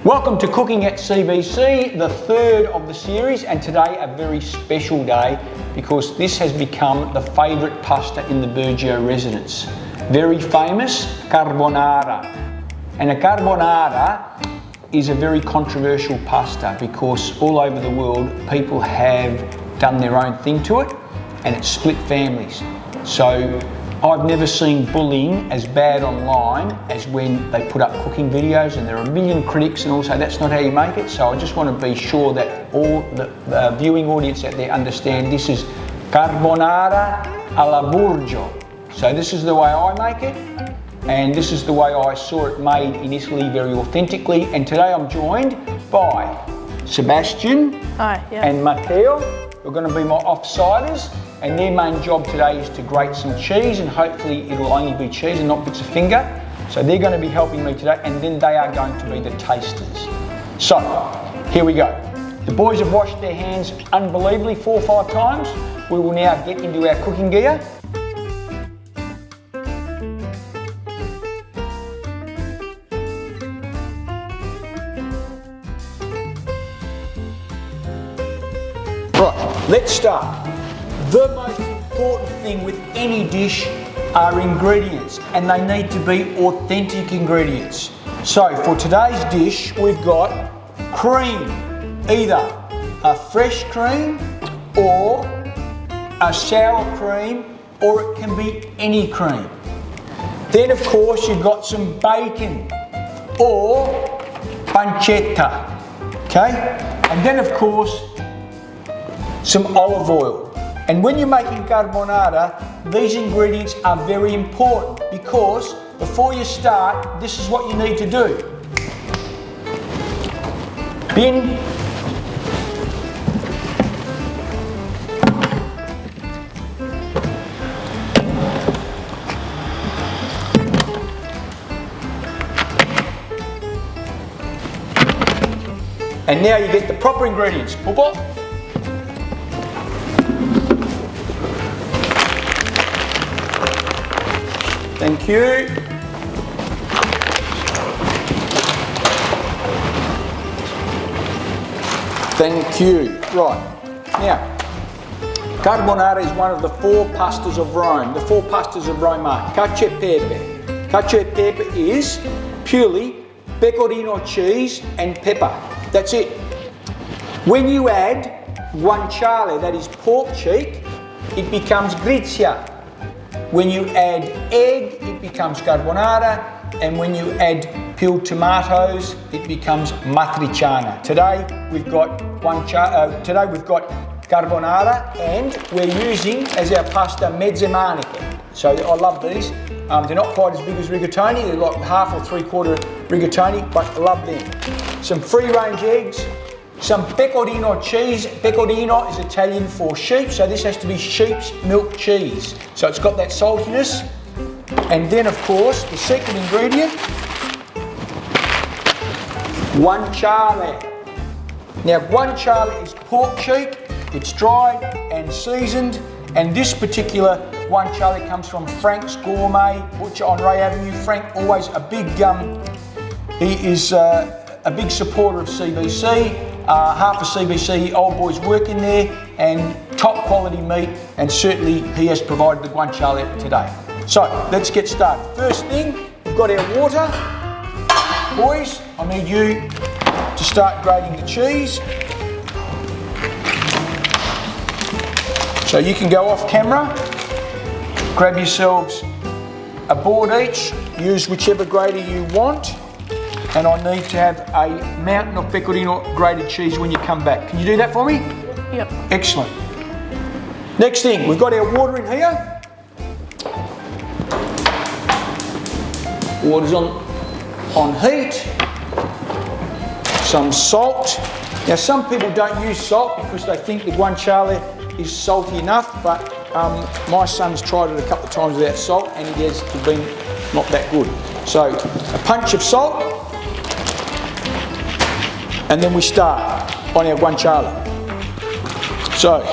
Welcome to Cooking at CBC, the third of the series, and today a very special day because this has become the favourite pasta in the Burgio residence. Very famous carbonara. And a carbonara is a very controversial pasta because all over the world people have done their own thing to it and it's split families. So I've never seen bullying as bad online as when they put up cooking videos, and there are a million critics and also that's not how you make it. So I just want to be sure that all the viewing audience out there understand this is carbonara alla Burgio. So this is the way I make it, and this is the way I saw it made in Italy very authentically. And today I'm joined by Sebastian. Hi, yeah. And Matteo, who are going to be my offsiders. And their main job today is to grate some cheese, and hopefully it'll only be cheese and not bits of finger. So they're going to be helping me today, and then they are going to be the tasters. So, here we go. The boys have washed their hands unbelievably 4 or 5 times. We will now get into our cooking gear. Right, let's start. The most important thing with any dish are ingredients, and they need to be authentic ingredients. So for today's dish, we've got cream, either a fresh cream or a sour cream, or it can be any cream. Then of course you've got some bacon or pancetta, okay? And then of course some olive oil. And when you're making carbonara, these ingredients are very important because before you start, this is what you need to do. Bin. And now you get the proper ingredients. Pupo. Thank you. Thank you. Right. Now, carbonara is one of the 4 pastas of Rome. The 4 pastas of Rome are cacio e pepe. Cacio e pepe is purely pecorino cheese and pepper. That's it. When you add guanciale, that is pork cheek, it becomes grizia. When you add egg, it becomes carbonara, and when you add peeled tomatoes, it becomes matriciana. Today we've got carbonara, and we're using as our pasta mezze maniche. So I love these. They're not quite as big as rigatoni. They're like half or 3/4 rigatoni, but I love them. Some free-range eggs. Some pecorino cheese. Pecorino is Italian for sheep, so this has to be sheep's milk cheese. So it's got that saltiness. And then of course, the secret ingredient, guanciale. Now guanciale is pork cheek, it's dried and seasoned, and this particular guanciale comes from Frank's Gourmet Butcher on Ray Avenue. Frank, always a big, he is a big supporter of CBC. Half of CBC old boys work in there, and top quality meat, and certainly he has provided the guanciale today. So let's get started. First thing, we've got our water. Boys, I need you to start grating the cheese. So you can go off camera, grab yourselves a board each, use whichever grater you want. And I need to have a mountain of pecorino grated cheese when you come back. Can you do that for me? Yep. Excellent. Next thing, we've got our water in here. Water's on heat. Some salt. Now some people don't use salt because they think the guanciale is salty enough, but my son's tried it a couple of times without salt and it has been not that good. So a punch of salt. And then we start on our guanciale. So,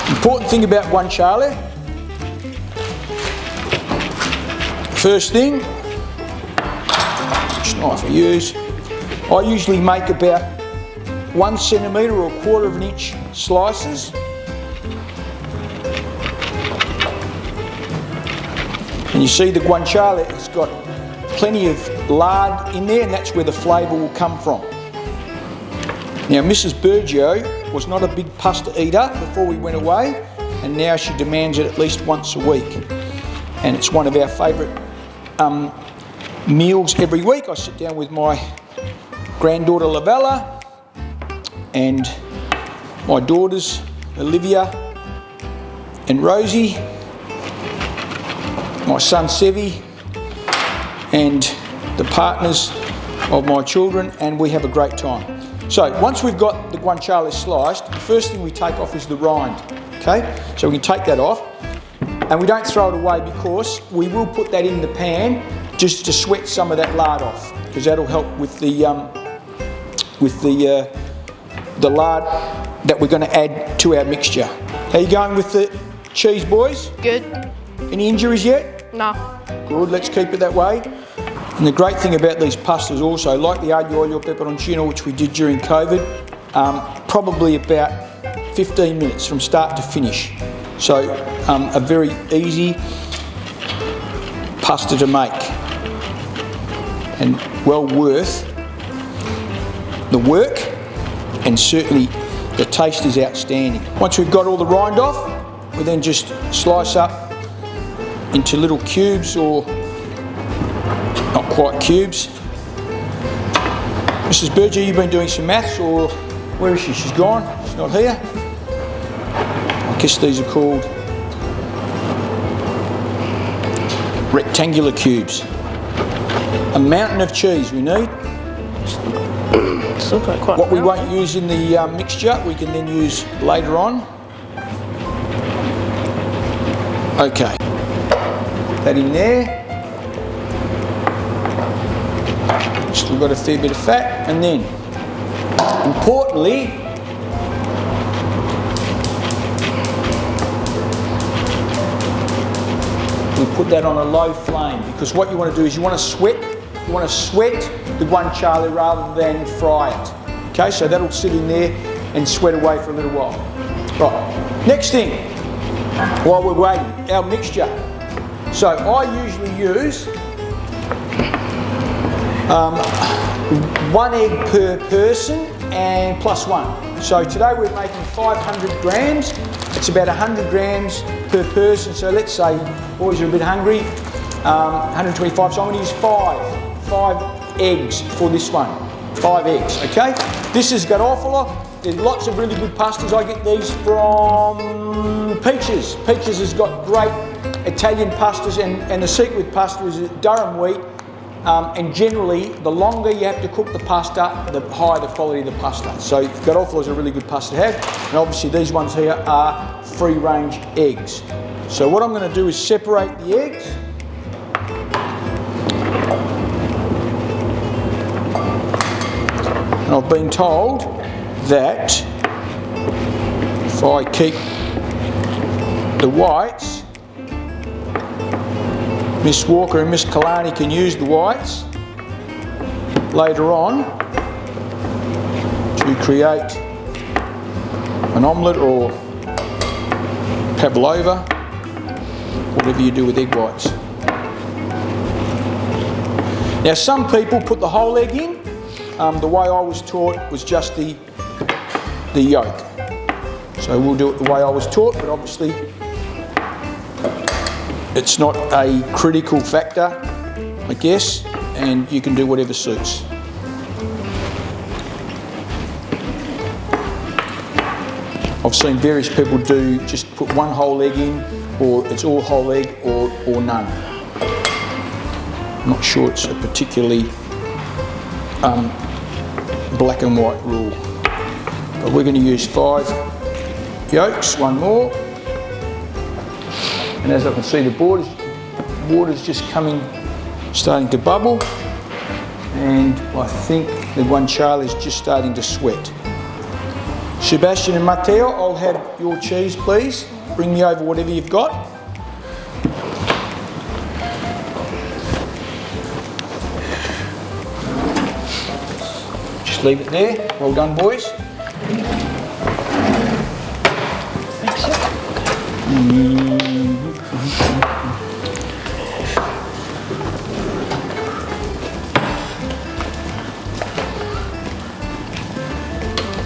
important thing about guanciale, first thing, which knife I use, I usually make about 1 centimetre or 1/4 of an inch slices. And you see the guanciale has got plenty of lard in there, and that's where the flavour will come from. Now Mrs Burgio was not a big pasta eater before we went away, and now she demands it at least once a week. And it's one of our favourite meals every week. I sit down with my granddaughter Lavella and my daughters Olivia and Rosie, my son Sevi, and the partners of my children, and we have a great time. So once we've got the guanciale sliced, the first thing we take off is the rind. Okay, so we can take that off, and we don't throw it away because we will put that in the pan just to sweat some of that lard off, because that'll help with the lard that we're going to add to our mixture. How you going with the cheese, boys? Good. Any injuries yet? No. Good, let's keep it that way. And the great thing about these pastas also, like the aglio olio peperoncino, which we did during COVID, probably about 15 minutes from start to finish. So a very easy pasta to make, and well worth the work, and certainly the taste is outstanding. Once we've got all the rind off, we then just slice up into little cubes, or not quite cubes. Mrs Burgio, you've been doing some maths, or where is she? She's gone, she's not here. I guess these are called rectangular cubes. A mountain of cheese we need. What we won't use in the mixture, we can then use later on. Okay, that in there. Still got a fair bit of fat, and then importantly, we put that on a low flame, because what you want to do is you want to sweat the guanciale rather than fry it. Okay, so that'll sit in there and sweat away for a little while. Right, next thing, while we're waiting, our mixture. So I usually use 1 egg per person and +1. So today we're making 500 grams. It's about 100 grams per person. So let's say boys are a bit hungry, 125. So I'm going to use five eggs for this one. 5 eggs, okay? This is garofalo. There's lots of really good pastas. I get these from Peaches. Peaches has got great Italian pastas, and the secret with pasta is Durham wheat. And generally, the longer you have to cook the pasta, the higher the quality of the pasta. So garofalo is a really good pasta to have. And obviously these ones here are free-range eggs. So what I'm going to do is separate the eggs. And I've been told that if I keep the whites, Miss Walker and Miss Kalani can use the whites later on to create an omelette or pavlova, whatever you do with egg whites. Now some people put the whole egg in. The way I was taught was just the yolk. So we'll do it the way I was taught, but obviously it's not a critical factor, I guess, and you can do whatever suits. I've seen various people do just put 1 whole egg in, or it's all whole egg or none. I'm not sure it's a particularly black and white rule. But we're going to use 5 yolks, 1 more. And as I can see, the water's just starting to bubble. And I think the guanciale is just starting to sweat. Sebastian and Matteo, I'll have your cheese, please. Bring me over whatever you've got. leave it there. Well done, boys.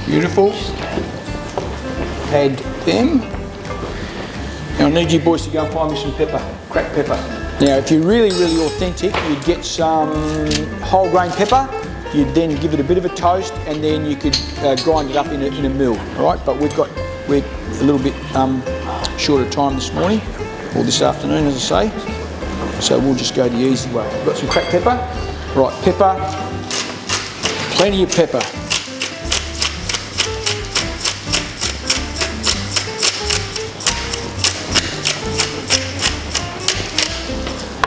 Beautiful. Add them. Now I need you boys to go and find me some pepper, cracked pepper. Now if you're really, really authentic, you'd get some whole grain pepper. You'd then give it a bit of a toast, and then you could grind it up in a mill. All right, but we're a little bit short of time this morning, or this afternoon, as I say. So we'll just go the easy way. We've got some cracked pepper. Right, pepper. Plenty of pepper.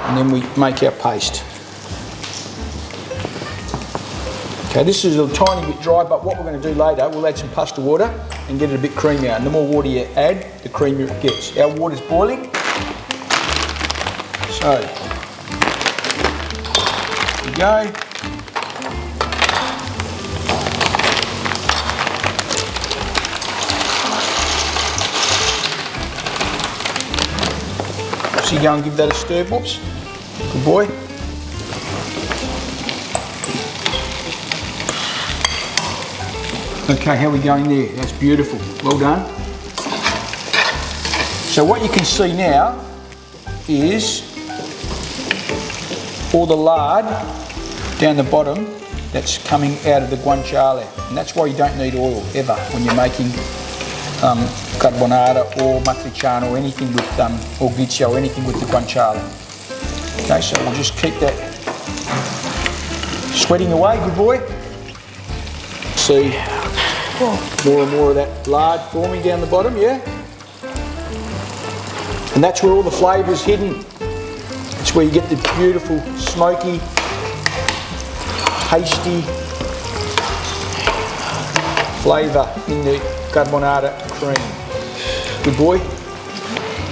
And then we make our paste. Okay, this is a tiny bit dry, but what we're going to do later, we'll add some pasta water and get it a bit creamier. And the more water you add, the creamier it gets. Our water's boiling. So, here we go. So you go and give that a stir, whoops. Good boy. Okay, how are we going there? That's beautiful. Well done. So what you can see now is all the lard down the bottom that's coming out of the guanciale. And that's why you don't need oil ever when you're making carbonara or matriciana or anything with, or glizia or anything with the guanciale. Okay, so we'll just keep that sweating away, good boy. See more and more of that lard forming down the bottom, yeah? And that's where all the flavour is hidden. It's where you get the beautiful, smoky, tasty flavour in the carbonara cream. Good boy.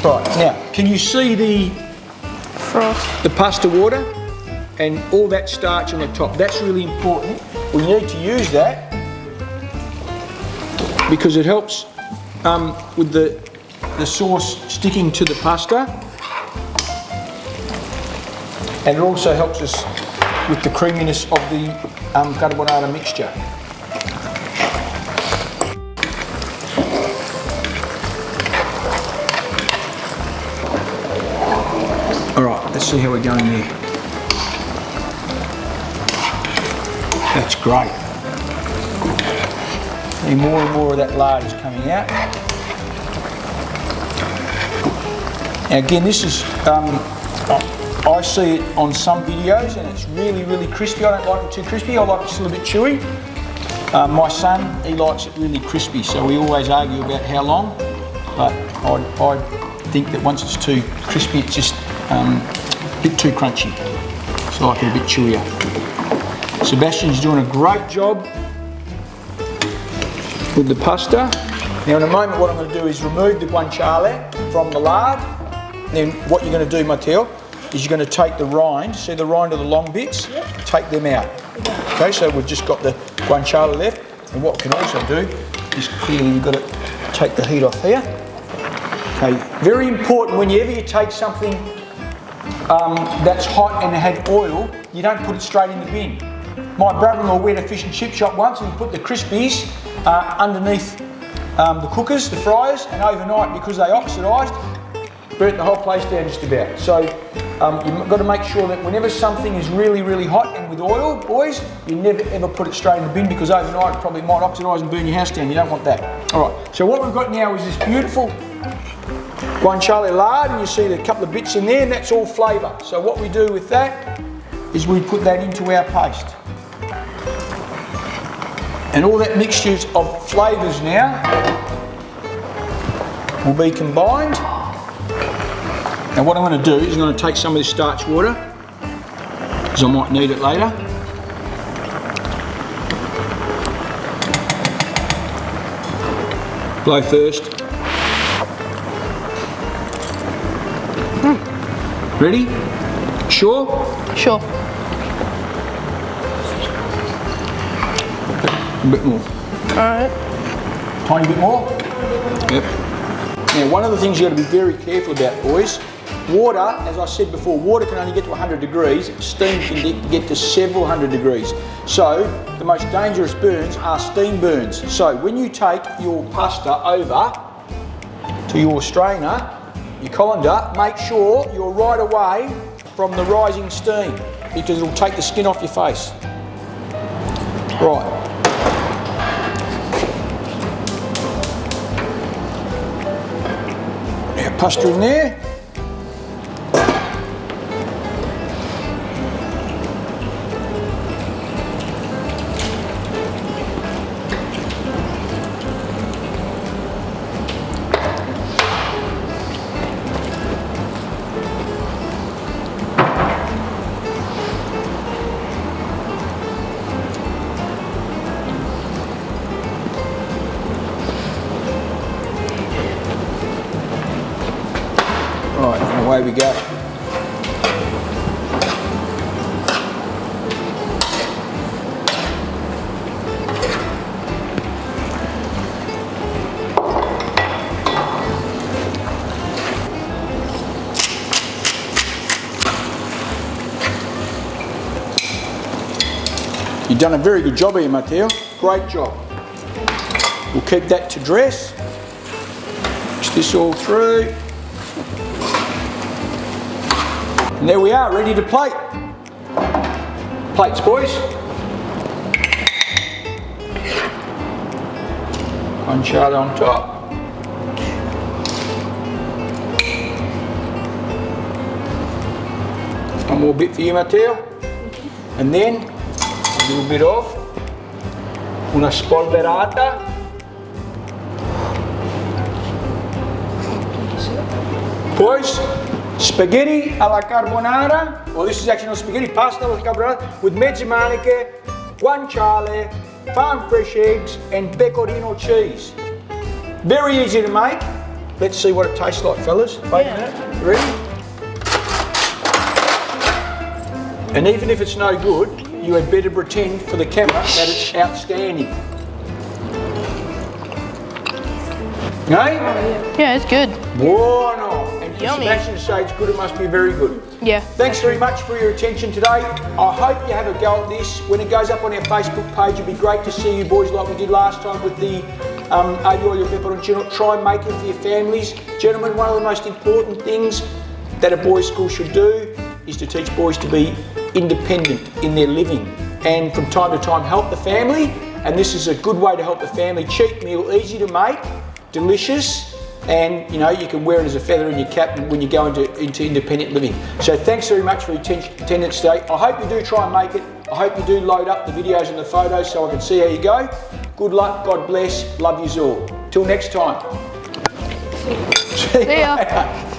Right, now, can you see the froth, the pasta water and all that starch on the top? That's really important. We need to use that because it helps with the sauce sticking to the pasta, and it also helps us with the creaminess of the carbonara mixture. Alright, let's see how we're going there. That's great. And more of that lard is coming out. Now again, this is, I see it on some videos and it's really, really crispy. I don't like it too crispy, I like it still a bit chewy. My son, he likes it really crispy, so we always argue about how long, but I think that once it's too crispy, it's just a bit too crunchy. So I like it a bit chewier. Sebastian's doing a great job with the pasta. Now in a moment what I'm going to do is remove the guanciale from the lard. Then what you're going to do, Matteo, is you're going to take the rind, see the rind of the long bits, take them out. Okay, so we've just got the guanciale left, and what we can also do is clearly we've got to take the heat off here. Okay, very important whenever you take something that's hot and it had oil, you don't put it straight in the bin. My brother-in-law went to a fish and chip shop once and he put the crispies underneath the cookers, the fryers, and overnight, because they oxidised, burnt the whole place down just about. So you've got to make sure that whenever something is really, really hot and with oil, boys, you never ever put it straight in the bin, because overnight it probably might oxidise and burn your house down. You don't want that. All right, so what we've got now is this beautiful guanciale lard, and you see the couple of bits in there, and that's all flavour. So what we do with that is we put that into our paste. And all that mixtures of flavours now will be combined. Now what I'm going to do is I'm going to take some of this starch water, because I might need it later. Blow first. Ready? Sure? Sure. A bit more. Alright. Tiny bit more. Yep. Now, one of the things you've got to be very careful about, boys, water, as I said before, water can only get to 100 degrees, steam can get to several hundred degrees. So, the most dangerous burns are steam burns. So, when you take your pasta over to your strainer, your colander, make sure you're right away from the rising steam because it'll take the skin off your face. Right. Now, pasta in there. Right, and away we go. You've done a very good job here, Matteo. Great job. We'll keep that to dress. Mix this all through. And there we are, ready to plate. Plates, boys. Guanciale on top. One more bit for you, Matteo. And then a little bit of una spolverata. Boys, spaghetti alla carbonara, well this is actually not spaghetti, pasta alla carbonara with mezze maniche, guanciale, farm fresh eggs and pecorino cheese. Very easy to make. Let's see what it tastes like, fellas. Wait a minute, ready? And even if it's no good, you had better pretend for the camera that it's outstanding. No? Yeah, it's good. Buono. And for Yummy. Sebastian to say it's good, it must be very good. Yeah. Thanks very much for your attention today. I hope you have a go at this. When it goes up on our Facebook page, it'd be great to see you boys like we did last time with the aglio olio peperoncino. Try and make it for your families. Gentlemen, one of the most important things that a boys' school should do is to teach boys to be independent in their living and from time to time help the family, and this is a good way to help the family. Cheap meal, easy to make, delicious, and you know you can wear it as a feather in your cap when you go into independent living. So thanks very much for your attendance today. I hope you do try and make it. I hope you do load up the videos and the photos so I can see how you go. Good luck, God bless, love yous all. Till next time. See ya.